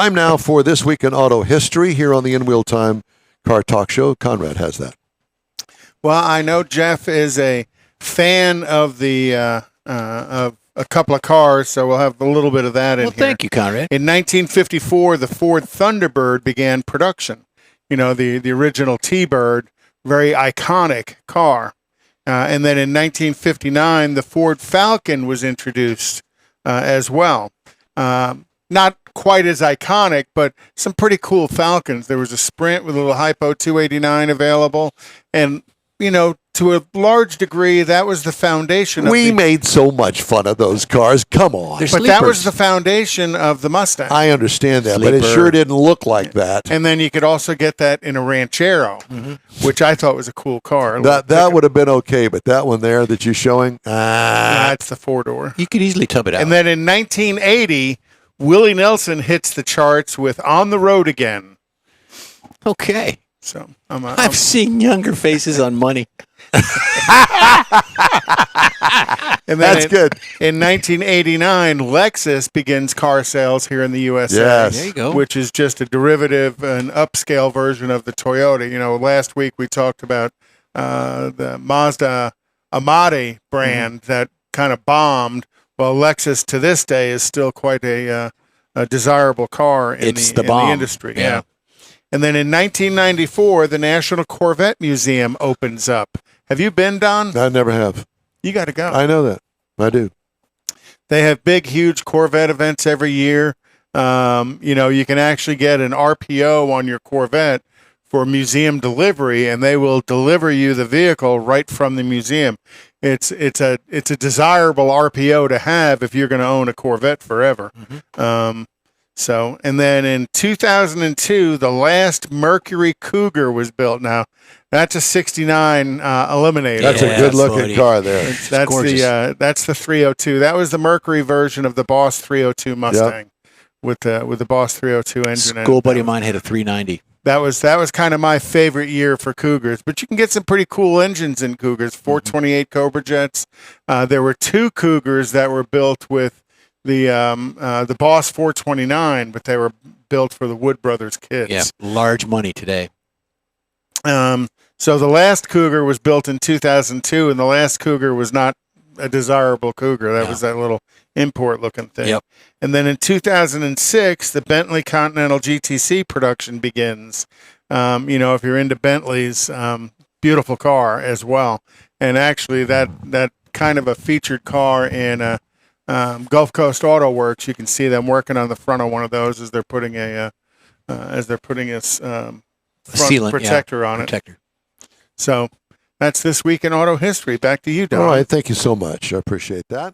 Time now for This Week in Auto History here on the In Wheel Time Car Talk Show. Konrad has that. Well, I know Jeff is a fan of the of a couple of cars, so we'll have a little bit of that in here. Well, thank you, Konrad. In 1954, the Ford Thunderbird began production. You know, the original T-Bird, very iconic car. And then in 1959, the Ford Falcon was introduced as well. Not quite as iconic, but some pretty cool Falcons. There was a Sprint with a little Hypo 289 available. And, you know, to a large degree, that was the foundation. We made so much fun of those cars. Come on. But that was the foundation of the Mustang. I understand that, but it sure didn't look like that. And then you could also get that in a Ranchero, which I thought was a cool car. That would have been okay, but that one there that you're showing, that's the four-door. You could easily tub it out. And then in 1980, Willie Nelson hits the charts with On the Road Again. Okay. So I've seen younger faces on money. And that's good. In 1989, Lexus begins car sales here in the USA. Yes. There you go. Which is just a derivative, an upscale version of the Toyota. You know, last week we talked about the Mazda Amati brand that kind of bombed. Well, Lexus to this day is still quite a desirable car in the industry. Yeah. And then in 1994, the National Corvette Museum opens up. Have you been, Don? I never have. You got to go. I know that. I do. They have big, huge Corvette events every year. You know, you can actually get an RPO on your Corvette for museum delivery, and they will deliver you the vehicle right from the museum. It's a desirable RPO to have if you're going to own a Corvette forever. And then in 2002, the last Mercury Cougar was built. Now, that's a 69 Eliminator. That's a good-looking car there. That's the 302. That was the Mercury version of the Boss 302 Mustang with the Boss 302 engine. School buddy of mine had a 390. That was kind of my favorite year for Cougars. But you can get some pretty cool engines in Cougars. 428 Cobra Jets. There were two Cougars that were built with the Boss 429, but they were built for the Wood Brothers kids. Yeah, large money today. So the last Cougar was built in 2002, and the last Cougar was not a desirable Cougar. That was that little import-looking thing. Yep. And then in 2006, the Bentley Continental GTC production begins. You know, if you're into Bentleys, beautiful car as well. And actually, that kind of a featured car in Gulf Coast Auto Works. You can see them working on the front of one of those as they're putting a front sealant, protector on it. So that's This Week in Auto History. Back to you, Don. All right. Thank you so much. I appreciate that.